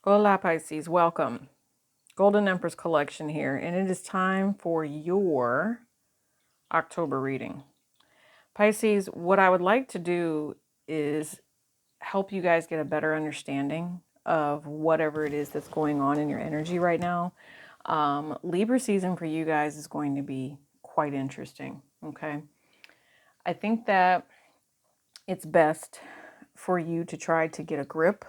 Hola Pisces, welcome. Golden Empress collection here, and it is time for your October reading. Pisces, what I would like to do is help you guys get a better understanding of whatever it is that's going on in your energy right now. Libra season for you guys is going to be quite interesting, okay? I think that it's best for you to try to get a grip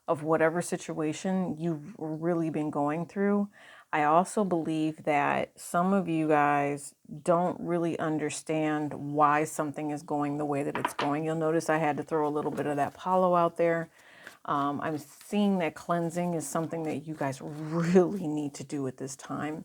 of whatever situation you've really been going through. I also believe that some of you guys don't really understand why something is going the way that it's going. You'll notice I had to throw a little bit of that Palo out there. I'm seeing that cleansing is something that you guys really need to do at this time.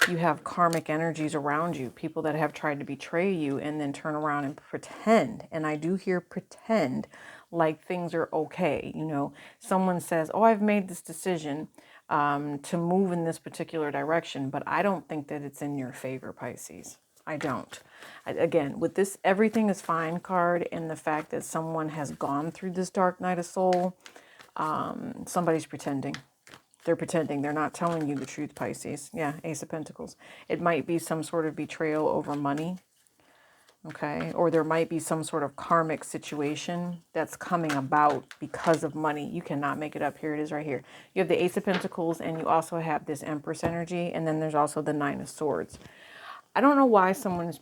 You have karmic energies around you, people that have tried to betray you and then turn around and pretend. And I do hear pretend like things are okay. You know, someone says, oh, I've made this decision to move in this particular direction, but I don't think that it's in your favor, Pisces. I don't. Again, with this everything is fine card and the fact that someone has gone through this dark night of soul, somebody's pretending. They're pretending. They're not telling you the truth, Pisces. Yeah, Ace of Pentacles. It might be some sort of betrayal over money, okay? Or there might be some sort of karmic situation that's coming about because of money. You cannot make it up. Here it is right here. You have the Ace of Pentacles and you also have this Empress energy. And then there's also the Nine of Swords. I don't know why someone is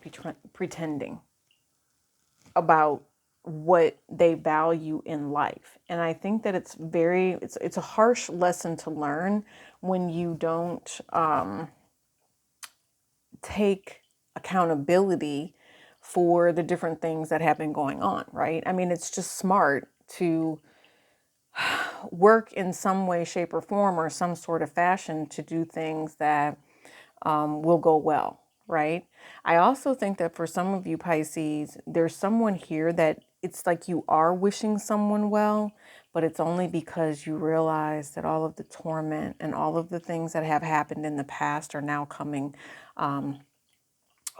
pretending about what they value in life. And I think that it's a harsh lesson to learn when you don't take accountability for the different things that have been going on, right? I mean, it's just smart to work in some way, shape, or form or some sort of fashion to do things that will go well, right? I also think that for some of you Pisces, there's someone here that it's like you are wishing someone well, but it's only because you realize that all of the torment and all of the things that have happened in the past are now coming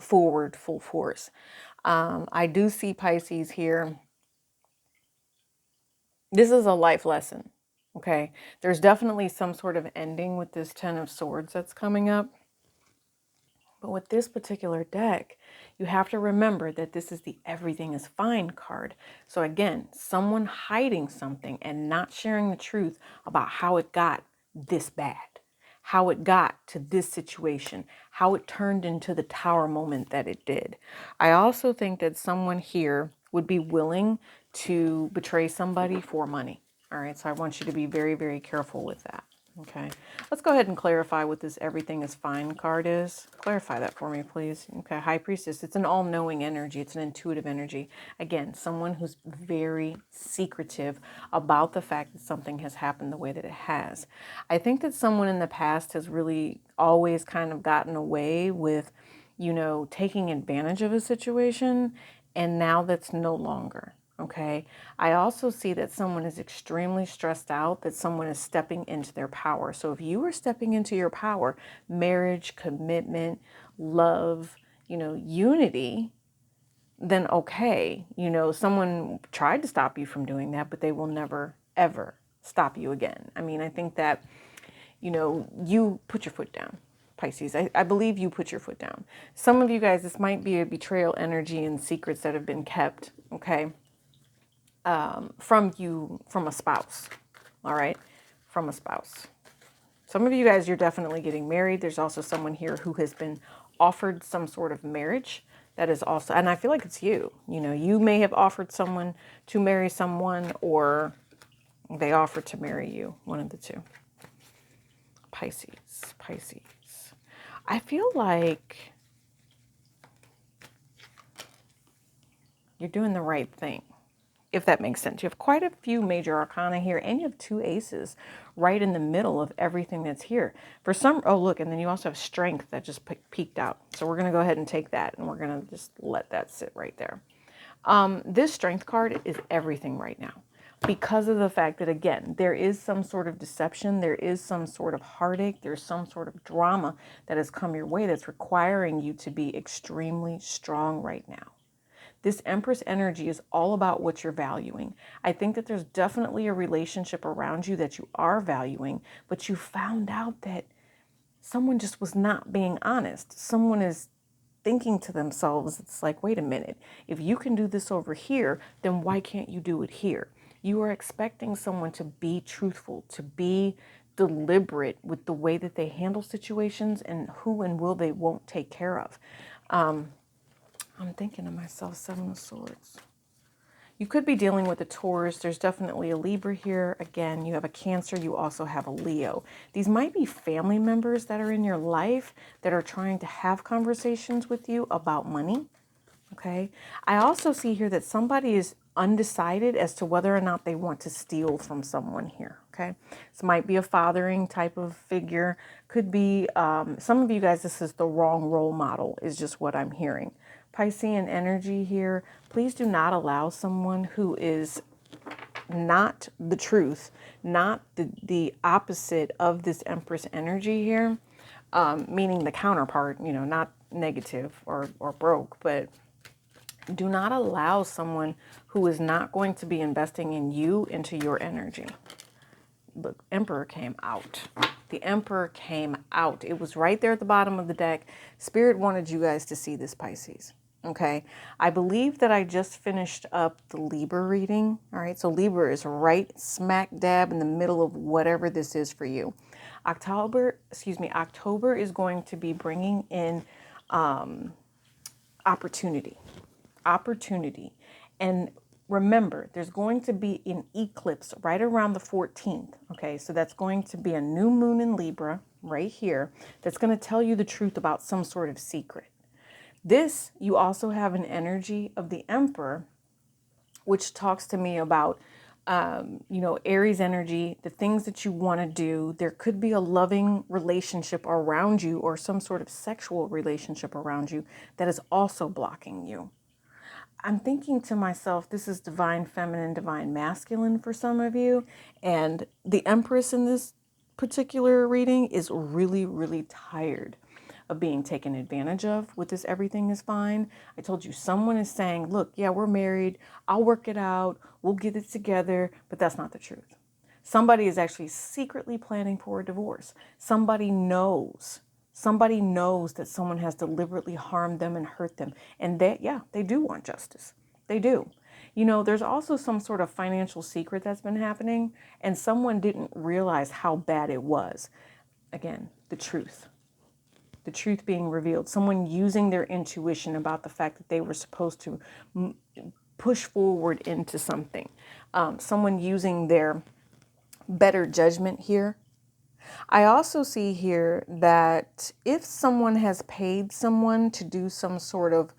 forward full force. I do see Pisces here. This is a life lesson, okay? There's definitely some sort of ending with this Ten of Swords that's coming up. But with this particular deck, you have to remember that this is the everything is fine card. So again, someone hiding something and not sharing the truth about how it got this bad, how it got to this situation, how it turned into the tower moment that it did. I also think that someone here would be willing to betray somebody for money. All right, so I want you to be very, very careful with that. Okay, let's go ahead and clarify what this everything is fine card is. Clarify that for me, please. Okay, High Priestess, it's an all-knowing energy. It's an intuitive energy. Again, someone who's very secretive about the fact that something has happened the way that it has. I think that someone in the past has really always kind of gotten away with, you know, taking advantage of a situation, and now that's no longer. Okay. I also see that someone is extremely stressed out, that someone is stepping into their power. So if you are stepping into your power, marriage, commitment, love, you know, unity, then okay. You know, someone tried to stop you from doing that, but they will never, ever stop you again. I mean, I think that, you know, you put your foot down. Pisces, I believe you put your foot down. Some of you guys, this might be a betrayal energy and secrets that have been kept, okay? From a spouse, all right, from a spouse. Some of you guys, you're definitely getting married. There's also someone here who has been offered some sort of marriage that is also, and I feel like it's you. You know, you may have offered someone to marry someone, or they offered to marry you, one of the two. Pisces, Pisces. I feel like you're doing the right thing, if that makes sense. You have quite a few major arcana here, and you have two aces right in the middle of everything that's here. For some, oh look, and then you also have strength that just peeked out. So we're going to go ahead and take that, and we're going to just let that sit right there. This strength card is everything right now, because of the fact that, again, there is some sort of deception, there is some sort of heartache, there's some sort of drama that has come your way that's requiring you to be extremely strong right now. This Empress energy is all about what you're valuing. I think that there's definitely a relationship around you that you are valuing, but you found out that someone just was not being honest. Someone is thinking to themselves, it's like, wait a minute, if you can do this over here, then why can't you do it here? You are expecting someone to be truthful, to be deliberate with the way that they handle situations and who and will they won't take care of. I'm thinking to myself, Seven of Swords. You could be dealing with a Taurus. There's definitely a Libra here. Again, you have a Cancer. You also have a Leo. These might be family members that are in your life that are trying to have conversations with you about money. Okay. I also see here that somebody is undecided as to whether or not they want to steal from someone here. Okay. This might be a fathering type of figure. Could be some of you guys, this is the wrong role model is just what I'm hearing. Piscean energy here. Please do not allow someone who is not the truth, not the opposite of this Empress energy here, meaning the counterpart, you know, not negative or broke, but do not allow someone who is not going to be investing in you into your energy. Look, Emperor came out. The Emperor came out. It was right there at the bottom of the deck. Spirit wanted you guys to see this, Pisces. Okay. I believe that I just finished up the Libra reading. All right. So Libra is right smack dab in the middle of whatever this is for you. October is going to be bringing in opportunity. And remember, there's going to be an eclipse right around the 14th. Okay, so that's going to be a new moon in Libra right here. That's going to tell you the truth about some sort of secret. This, you also have an energy of the Emperor, which talks to me about, Aries energy, the things that you want to do. There could be a loving relationship around you or some sort of sexual relationship around you that is also blocking you. I'm thinking to myself, this is divine feminine, divine masculine for some of you. And the Empress in this particular reading is really, really tired of being taken advantage of with this everything is fine. I told you someone is saying, look, yeah, we're married. I'll work it out. We'll get it together. But that's not the truth. Somebody is actually secretly planning for a divorce. Somebody knows that someone has deliberately harmed them and hurt them. And they do want justice. They do. You know, there's also some sort of financial secret that's been happening and someone didn't realize how bad it was. Again, the truth being revealed. Someone using their intuition about the fact that they were supposed to push forward into something. Someone using their better judgment here. I also see here that if someone has paid someone to do some sort of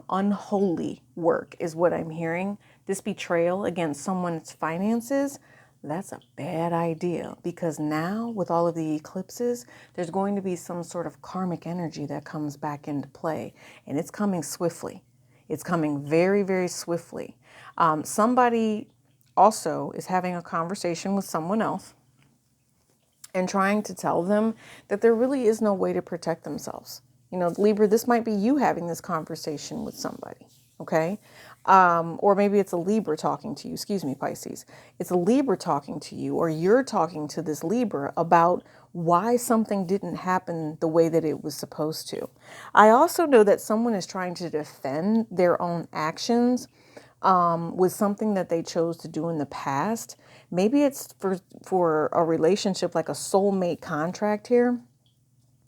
unholy work is what I'm hearing, this betrayal against someone's finances, that's a bad idea because now with all of the eclipses, there's going to be some sort of karmic energy that comes back into play and it's coming swiftly. It's coming very, very swiftly. Somebody also is having a conversation with someone else and trying to tell them that there really is no way to protect themselves. You know, Libra, this might be you having this conversation with somebody, okay? Or maybe it's a Libra talking to you. Excuse me, Pisces. It's a Libra talking to you, or you're talking to this Libra about why something didn't happen the way that it was supposed to. I also know that someone is trying to defend their own actions with something that they chose to do in the past. Maybe it's for a relationship like a soulmate contract here,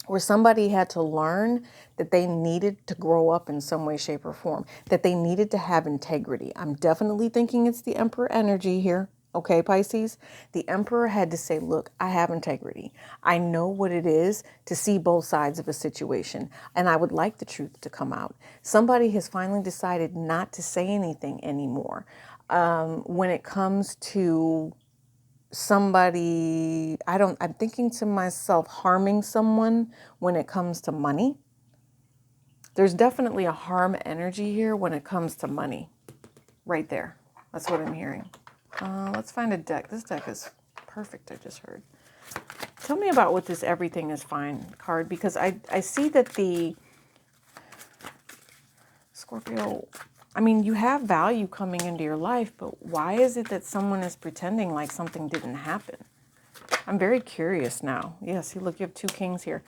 where somebody had to learn that they needed to grow up in some way, shape, or form, that they needed to have integrity. I'm definitely thinking it's the Emperor energy here. Okay, Pisces, the Emperor had to say, look, I have integrity. I know what it is to see both sides of a situation, and I would like the truth to come out. Somebody has finally decided not to say anything anymore. When it comes to somebody, I'm thinking to myself, harming someone when it comes to money. There's definitely a harm energy here when it comes to money. Right there. That's what I'm hearing. Let's find a deck. This deck is perfect, I just heard. Tell me about what this everything is fine card, because I see that the Scorpio, I mean, you have value coming into your life, but why is it that someone is pretending like something didn't happen? I'm very curious now. Yeah, see, look, you have two kings here.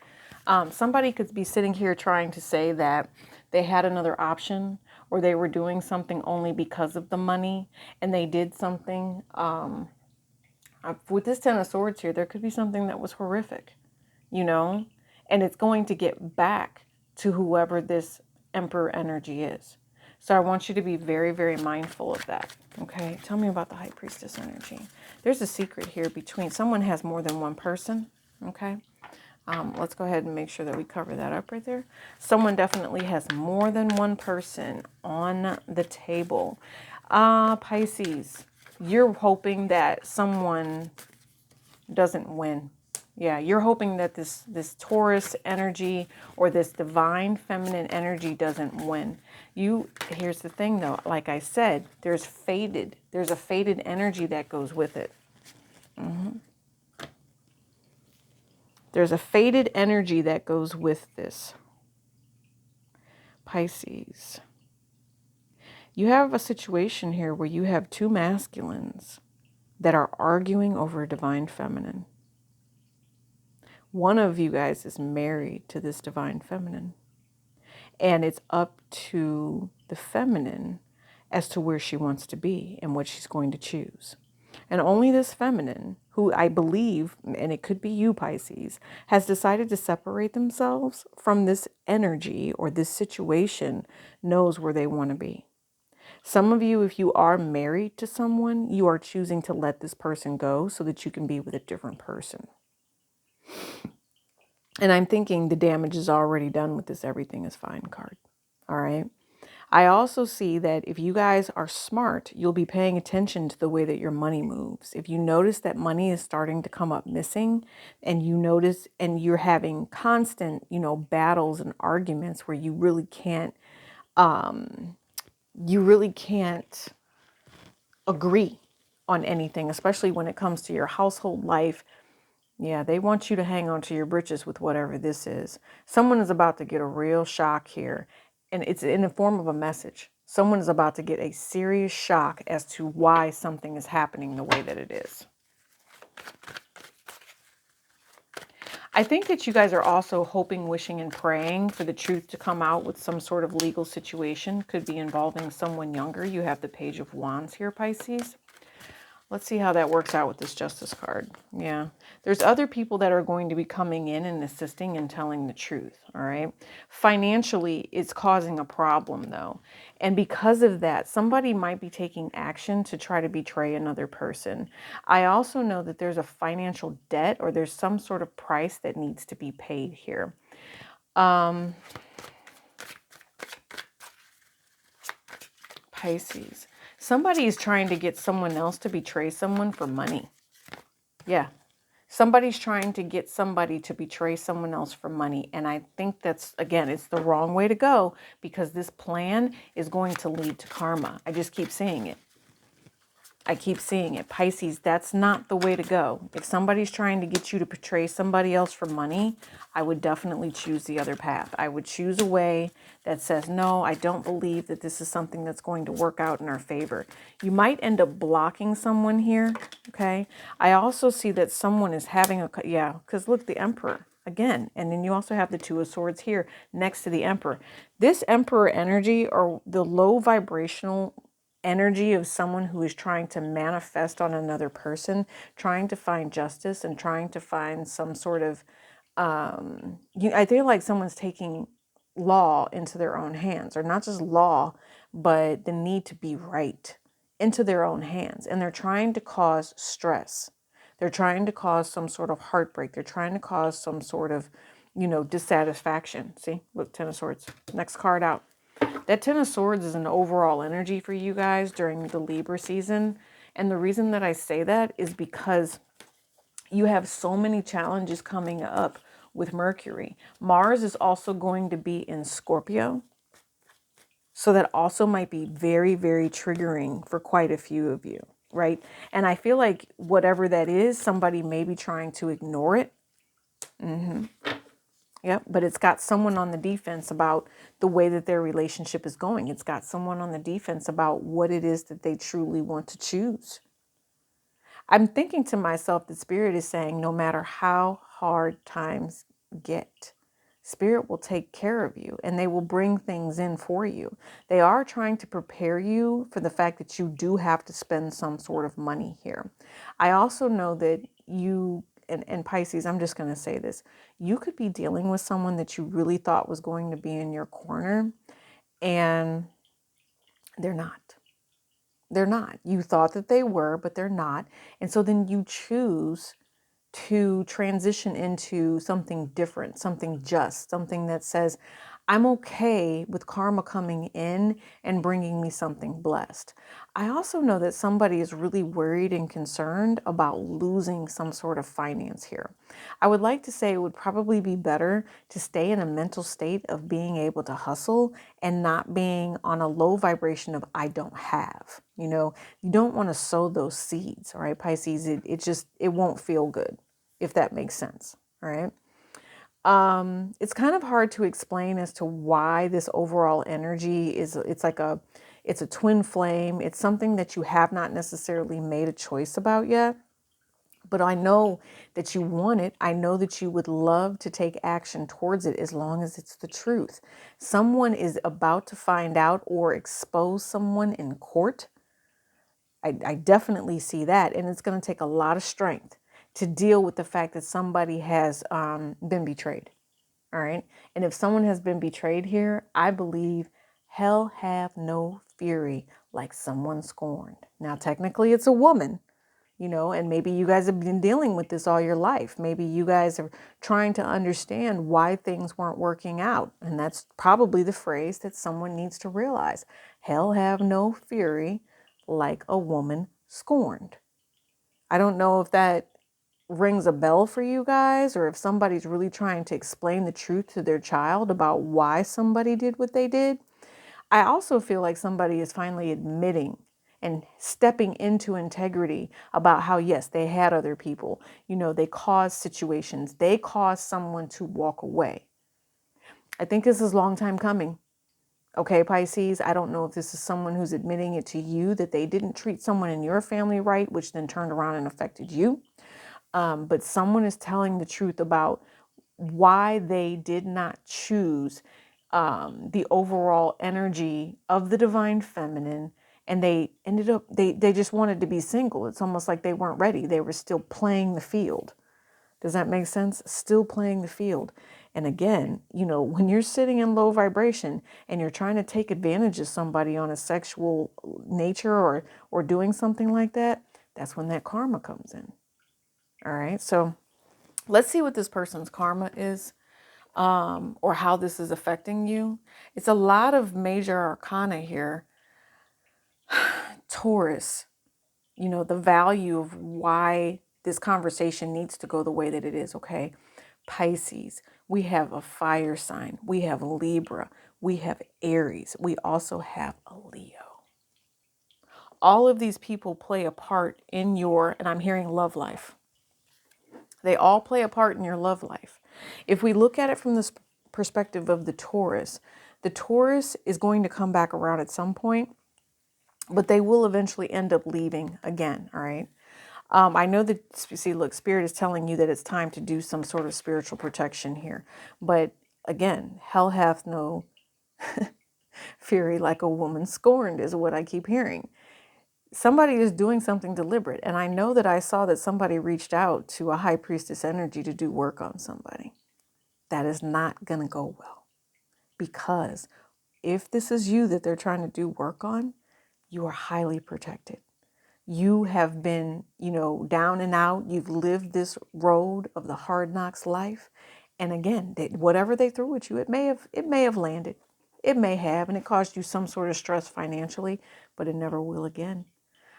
Somebody could be sitting here trying to say that they had another option, or they were doing something only because of the money, and they did something. With this Ten of Swords here, there could be something that was horrific, you know, and it's going to get back to whoever this Emperor energy is. So I want you to be very, very mindful of that. Okay, tell me about the High Priestess energy. There's a secret here between someone has more than one person. Okay, let's go ahead and make sure that we cover that up right there. Someone definitely has more than one person on the table. Pisces, you're hoping that someone doesn't win. Yeah, you're hoping that this Taurus energy or this divine feminine energy doesn't win. Here's the thing though, like I said, there's a faded energy that goes with it. There's a faded energy that goes with this. Pisces. You have a situation here where you have two masculines that are arguing over a divine feminine. One of you guys is married to this divine feminine. And it's up to the feminine as to where she wants to be and what she's going to choose. And only this feminine, who I believe, and it could be you, Pisces, has decided to separate themselves from this energy or this situation, knows where they want to be. Some of you, if you are married to someone, you are choosing to let this person go so that you can be with a different person. And I'm thinking the damage is already done with this everything is fine card. All right. I also see that if you guys are smart, you'll be paying attention to the way that your money moves. If you notice that money is starting to come up missing, and you notice and you're having constant, battles and arguments where you really can't agree on anything, especially when it comes to your household life. Yeah, they want you to hang on to your britches with whatever this is. Someone is about to get a real shock here, and it's in the form of a message. Someone is about to get a serious shock as to why something is happening the way that it is. I think that you guys are also hoping, wishing, and praying for the truth to come out with some sort of legal situation. Could be involving someone younger. You have the Page of Wands here, Pisces. Let's see how that works out with this Justice card. Yeah. There's other people that are going to be coming in and assisting and telling the truth. All right. Financially, it's causing a problem though. And because of that, somebody might be taking action to try to betray another person. I also know that there's a financial debt or there's some sort of price that needs to be paid here. Pisces. Somebody is trying to get someone else to betray someone for money. Yeah. Somebody's trying to get somebody to betray someone else for money. And I think that's, again, it's the wrong way to go because this plan is going to lead to karma. I just keep saying it. I keep seeing it. Pisces, that's not the way to go. If somebody's trying to get you to betray somebody else for money, I would definitely choose the other path. I would choose a way that says, no, I don't believe that this is something that's going to work out in our favor. You might end up blocking someone here, okay? I also see that someone is having a, because look, the Emperor. Again, and then you also have the Two of Swords here next to the Emperor. This Emperor energy or the low vibrational energy of someone who is trying to manifest on another person, trying to find justice and trying to find some sort of, I feel like someone's taking law into their own hands, or not just law, but the need to be right into their own hands. And they're trying to cause stress. They're trying to cause some sort of heartbreak. They're trying to cause some sort of, dissatisfaction. See, look, Ten of Swords. Next card out. That Ten of Swords is an overall energy for you guys during the Libra season. And the reason that I say that is because you have so many challenges coming up with Mercury. Mars is also going to be in Scorpio. So that also might be very, very triggering for quite a few of you, right? And I feel like whatever that is, somebody may be trying to ignore it. Yep, but it's got someone on the defense about the way that their relationship is going. It's got someone on the defense about what it is that they truly want to choose. I'm thinking to myself that Spirit is saying no matter how hard times get, Spirit will take care of you and they will bring things in for you. They are trying to prepare you for the fact that you do have to spend some sort of money here. I also know that you, and Pisces, I'm just going to say this, you could be dealing with someone that you really thought was going to be in your corner and they're not. They're not. You thought that they were, but they're not. And so then you choose to transition into something different, something just, something that says, I'm okay with karma coming in and bringing me something blessed. I also know that somebody is really worried and concerned about losing some sort of finance here. I would like to say it would probably be better to stay in a mental state of being able to hustle and not being on a low vibration of I don't have. You don't want to sow those seeds, all right, Pisces? It won't feel good, if that makes sense, all right? It's kind of hard to explain as to why this overall energy it's a twin flame. It's something that you have not necessarily made a choice about yet, but I know that you want it. I know that you would love to take action towards it as long as it's the truth. Someone is about to find out or expose someone in court. I definitely see that. And it's going to take a lot of strength to deal with the fact that somebody has been betrayed. All right. And if someone has been betrayed here, I believe hell have no fury like someone scorned. Now, technically, it's a woman, and maybe you guys have been dealing with this all your life. Maybe you guys are trying to understand why things weren't working out. And that's probably the phrase that someone needs to realize. Hell have no fury like a woman scorned. I don't know if that rings a bell for you guys, or if somebody's really trying to explain the truth to their child about why somebody did what they did. I also feel like somebody is finally admitting and stepping into integrity about how, yes, they had other people, they caused situations, they caused someone to walk away. I think this is a long time coming. Okay, Pisces, I don't know if this is someone who's admitting it to you that they didn't treat someone in your family right, which then turned around and affected you. But someone is telling the truth about why they did not choose the overall energy of the divine feminine. And they ended up, they just wanted to be single. It's almost like they weren't ready. They were still playing the field. Does that make sense? Still playing the field. And again, when you're sitting in low vibration and you're trying to take advantage of somebody on a sexual nature or doing something like that, that's when that karma comes in. All right. So let's see what this person's karma is, or how this is affecting you. It's a lot of major arcana here. Taurus, the value of why this conversation needs to go the way that it is, okay? Pisces, we have a fire sign. We have Libra. We have Aries. We also have a Leo. All of these people play a part in your, and I'm hearing love life. They all play a part in your love life. If we look at it from this perspective of the Taurus is going to come back around at some point, but they will eventually end up leaving again, all right? I know that, see, look, Spirit is telling you that it's time to do some sort of spiritual protection here. But again, hell hath no fury like a woman scorned is what I keep hearing. Somebody is doing something deliberate. And I know that I saw that somebody reached out to a high priestess energy to do work on somebody. That is not going to go well. Because if this is you that they're trying to do work on, you are highly protected. You have been, down and out. You've lived this road of the hard knocks life. And again, whatever they threw at you, it may have landed. It may have, and it caused you some sort of stress financially, but it never will again.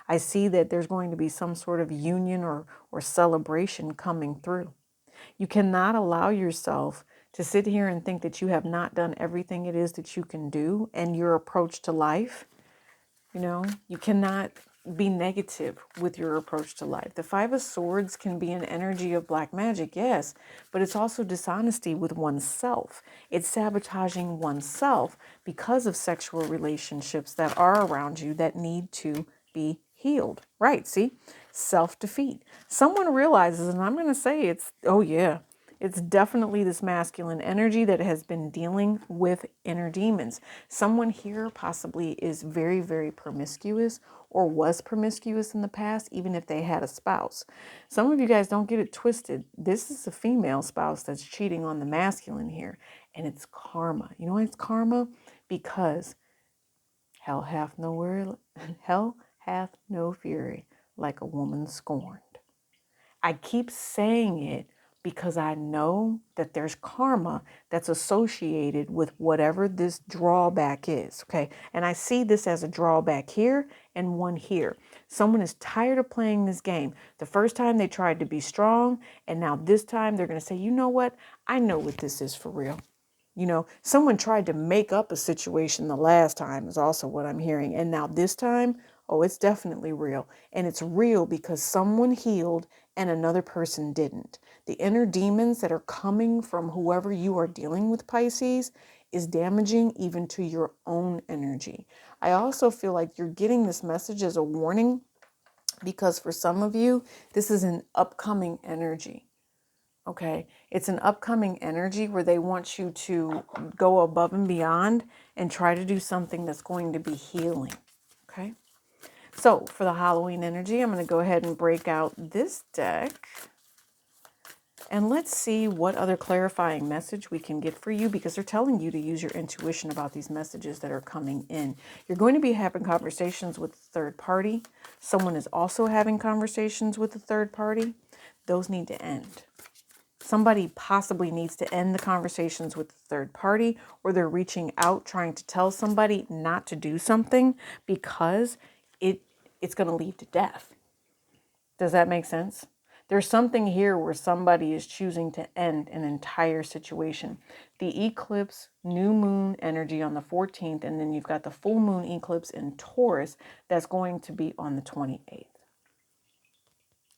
I see that there's going to be some sort of union or celebration coming through. You cannot allow yourself to sit here and think that you have not done everything it is that you can do and your approach to life. You cannot be negative with your approach to life. The Five of Swords can be an energy of black magic, yes, but it's also dishonesty with oneself. It's sabotaging oneself because of sexual relationships that are around you that need to be healed. Right, see? Self-defeat. Someone realizes, and I'm going to say it's, oh yeah, it's definitely this masculine energy that has been dealing with inner demons. Someone here possibly is very, very promiscuous or was promiscuous in the past, even if they had a spouse. Some of you guys don't get it twisted. This is a female spouse that's cheating on the masculine here, and it's karma. You know why it's karma? Because hell hath no word, hell hath no fury like a woman scorned. I keep saying it because I know that there's karma that's associated with whatever this drawback is, okay? And I see this as a drawback here and one here. Someone is tired of playing this game. The first time they tried to be strong, and now this time they're going to say, you know what? I know what this is for real. You know, someone tried to make up a situation the last time is also what I'm hearing. And now this time, oh, it's definitely real. And it's real because someone healed and another person didn't. The inner demons that are coming from whoever you are dealing with, Pisces, is damaging even to your own energy. I also feel like you're getting this message as a warning because for some of you, this is an upcoming energy. Okay, it's an upcoming energy where they want you to go above and beyond and try to do something that's going to be healing. Okay, so for the Halloween energy, I'm going to go ahead and break out this deck. And let's see what other clarifying message we can get for you, because they're telling you to use your intuition about these messages that are coming in. You're going to be having conversations with a third party. Someone is also having conversations with a third party. Those need to end. Somebody possibly needs to end the conversations with the third party, or they're reaching out trying to tell somebody not to do something because it's going to lead to death. Does that make sense? There's something here where somebody is choosing to end an entire situation. The eclipse, new moon energy on the 14th, and then you've got the full moon eclipse in Taurus that's going to be on the 28th.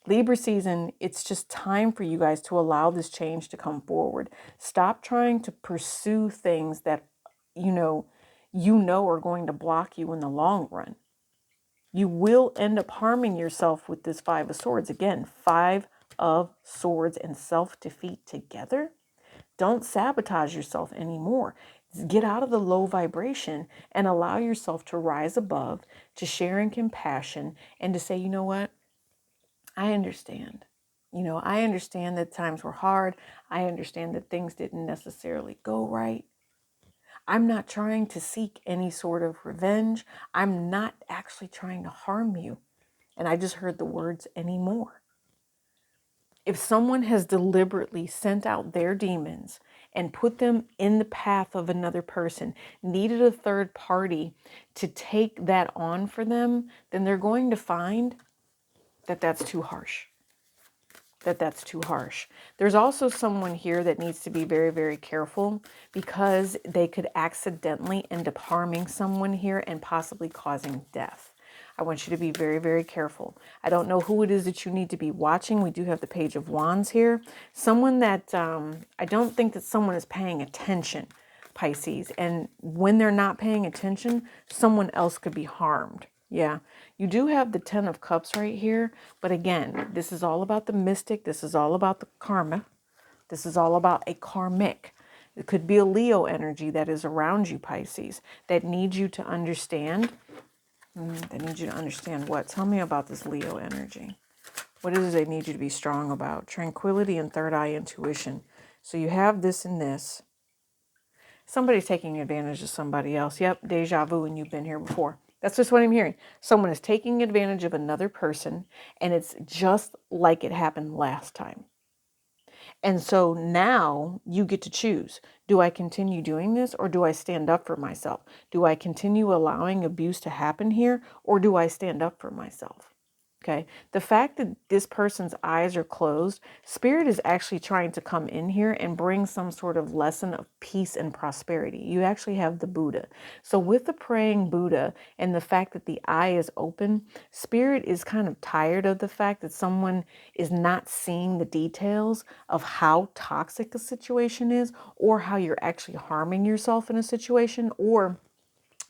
Libra season, it's just time for you guys to allow this change to come forward. Stop trying to pursue things that you know are going to block you in the long run. You will end up harming yourself with this Five of Swords. Again, Five of Swords and self-defeat together. Don't sabotage yourself anymore. Get out of the low vibration and allow yourself to rise above, to share in compassion, and to say, you know what? I understand. I understand that times were hard. I understand that things didn't necessarily go right. I'm not trying to seek any sort of revenge. I'm not actually trying to harm you. And I just heard the words anymore. If someone has deliberately sent out their demons and put them in the path of another person, needed a third party to take that on for them, then they're going to find that that's too harsh. That's too harsh. There's also someone here that needs to be very, very careful because they could accidentally end up harming someone here and possibly causing death. I want you to be very, very careful. I don't know who it is that you need to be watching. We do have the Page of Wands here. Someone that I don't think that someone is paying attention, Pisces. And when they're not paying attention, someone else could be harmed. Yeah, you do have the Ten of Cups right here. But again, this is all about the mystic. This is all about the karma. This is all about a karmic. It could be a Leo energy that is around you, Pisces, that needs you to understand. They need you to understand what? Tell me about this Leo energy. What is it they need you to be strong about? Tranquility and third eye intuition. So you have this and this. Somebody's taking advantage of somebody else. Yep, deja vu, and you've been here before. That's just what I'm hearing. Someone is taking advantage of another person, and it's just like it happened last time. And so now you get to choose. Do I continue doing this, or do I stand up for myself? Do I continue allowing abuse to happen here, or do I stand up for myself? Okay. The fact that this person's eyes are closed, Spirit is actually trying to come in here and bring some sort of lesson of peace and prosperity. You actually have the Buddha. So with the praying Buddha and the fact that the eye is open, Spirit is kind of tired of the fact that someone is not seeing the details of how toxic a situation is, or how you're actually harming yourself in a situation, or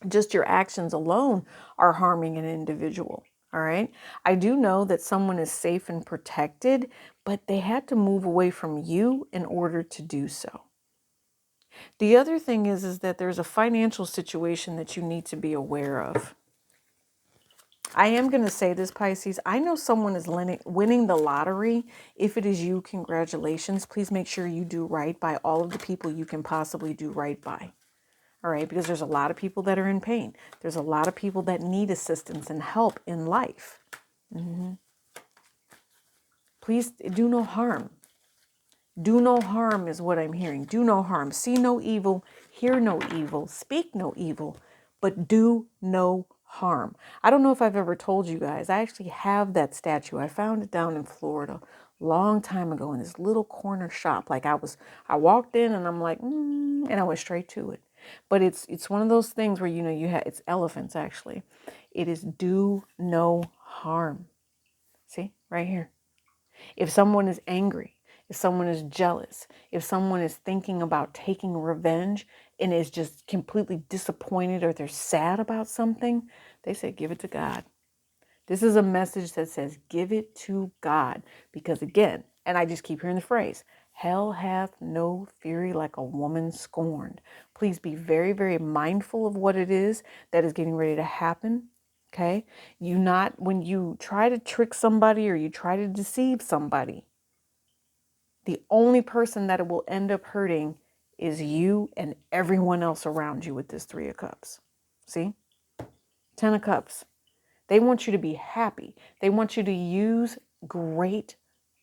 just your actions alone are harming an individual. All right. I do know that someone is safe and protected, but they had to move away from you in order to do so. The other thing is that there's a financial situation that you need to be aware of. I am going to say this, Pisces. I know someone is winning the lottery. If it is you, congratulations. Please make sure you do right by all of the people you can possibly do right by. All right, because there's a lot of people that are in pain. There's a lot of people that need assistance and help in life. Please do no harm. Do no harm is what I'm hearing. Do no harm. See no evil, hear no evil, speak no evil, but do no harm. I don't know if I've ever told you guys, I actually have that statue. I found it down in Florida a long time ago in this little corner shop. Like I walked in and I'm like, and I went straight to it. But it's one of those things where, it's elephants actually. It is do no harm. See, right here. If someone is angry, if someone is jealous, if someone is thinking about taking revenge and is just completely disappointed, or they're sad about something, they say, give it to God. This is a message that says, give it to God. Because again, and I just keep hearing the phrase, hell hath no fury like a woman scorned. Please be very, very mindful of what it is that is getting ready to happen. Okay. When you try to trick somebody or you try to deceive somebody, the only person that it will end up hurting is you and everyone else around you with this 3 of Cups. See? 10 of Cups. They want you to be happy. They want you to use great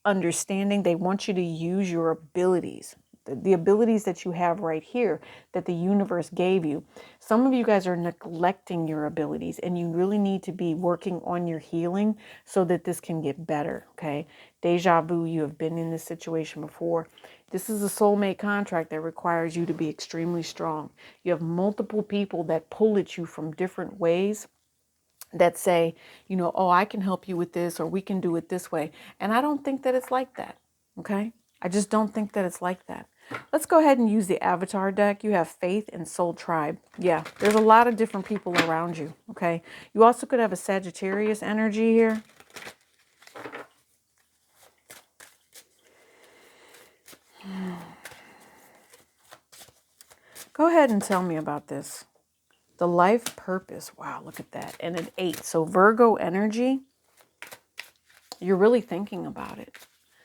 understanding. They want you to use your abilities, the abilities that you have right here that the universe gave you. Some of you guys are neglecting your abilities, and you really need to be working on your healing so that this can get better. Okay. Deja vu, you have been in this situation before. This is a soulmate contract that requires you to be extremely strong. You have multiple people that pull at you from different ways, that say, oh, I can help you with this, or we can do it this way. And I don't think that it's like that. Okay. I just don't think that it's like that. Let's go ahead and use the Avatar deck. You have Faith and Soul Tribe. Yeah, there's a lot of different people around you. Okay. You also could have a Sagittarius energy here. Go ahead and tell me about this. The life purpose. Wow, look at that. And an 8. So Virgo energy, you're really thinking about it.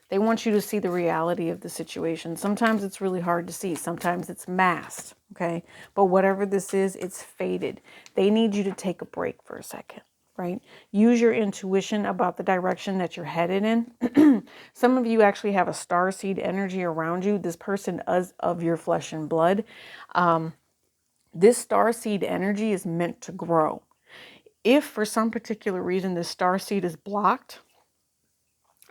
They want you to see the reality of the situation. Sometimes it's really hard to see. Sometimes it's masked, okay? But whatever this is, it's faded. They need you to take a break for a second, right? Use your intuition about the direction that you're headed in. Some of you actually have a starseed energy around you. This person is of your flesh and blood. This starseed energy is meant to grow. If for some particular reason this starseed is blocked,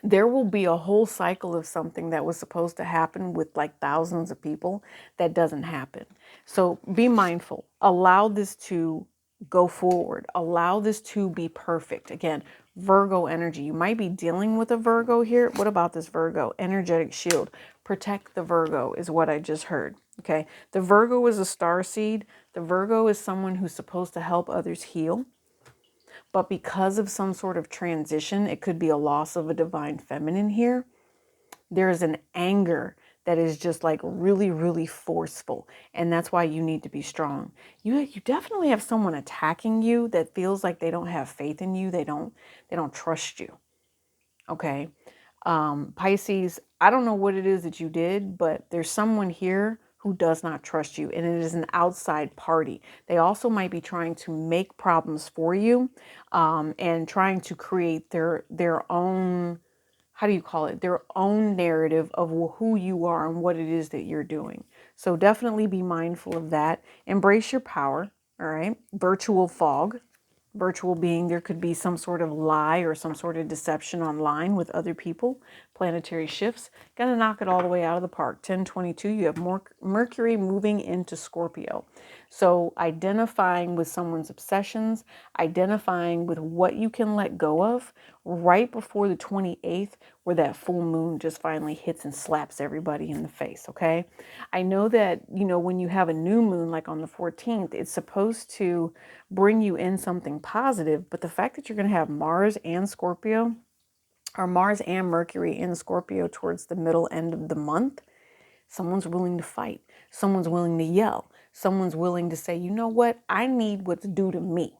there will be a whole cycle of something that was supposed to happen with like thousands of people that doesn't happen. So be mindful. Allow this to go forward. Allow this to be perfect. Again, Virgo energy. You might be dealing with a Virgo here. What about this Virgo? Energetic shield. Protect the Virgo is what I just heard. Okay. The Virgo is a star seed. The Virgo is someone who's supposed to help others heal. But because of some sort of transition, it could be a loss of a divine feminine here. There is an anger that is just like really, really forceful. And that's why you need to be strong. You definitely have someone attacking you that feels like they don't have faith in you. They don't trust you. Okay. Pisces, I don't know what it is that you did, but there's someone here who does not trust you, and it is an outside party. They also might be trying to make problems for you, and trying to create their own, how do you call it? Their own narrative of who you are and what it is that you're doing. So definitely be mindful of that. Embrace your power. All right. Virtual fog. virtual being. There could be some sort of lie or some sort of deception online with other people. Planetary shifts, gonna knock it all the way out of the park. 1022, you have more Mercury moving into Scorpio. So identifying with someone's obsessions, identifying with what you can let go of right before the 28th, where that full moon just finally hits and slaps everybody in the face, okay? I know that, when you have a new moon, like on the 14th, it's supposed to bring you in something positive, but the fact that you're going to have Mars and Scorpio, or Mars and Mercury in Scorpio towards the middle end of the month, someone's willing to fight. Someone's willing to yell. Someone's willing to say, you know what? I need what's due to me.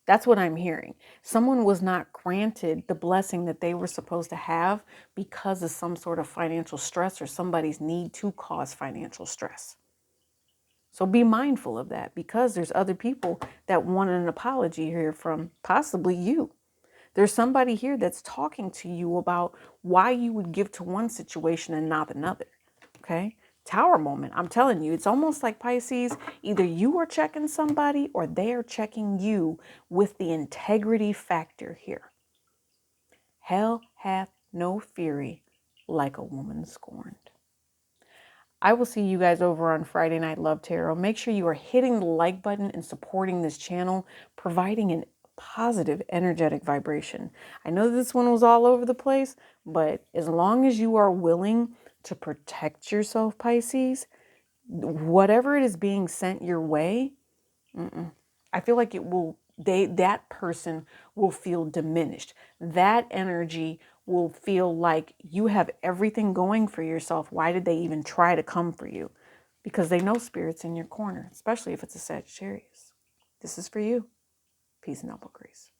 That's what I'm hearing. Someone was not granted the blessing that they were supposed to have because of some sort of financial stress or somebody's need to cause financial stress. So be mindful of that, because there's other people that want an apology here from possibly you. There's somebody here that's talking to you about why you would give to one situation and not another. Okay? Tower moment. I'm telling you, it's almost like Pisces. Either you are checking somebody or they are checking you with the integrity factor here. Hell hath no fury like a woman scorned. I will see you guys over on Friday Night Love Tarot. Make sure you are hitting the like button and supporting this channel, providing a positive energetic vibration. I know this one was all over the place, but as long as you are willing to protect yourself, Pisces, whatever it is being sent your way, I feel like that person will feel diminished. That energy will feel like you have everything going for yourself. Why did they even try to come for you? Because they know spirit's in your corner, especially if it's a Sagittarius. This is for you. Peace and elbow grease.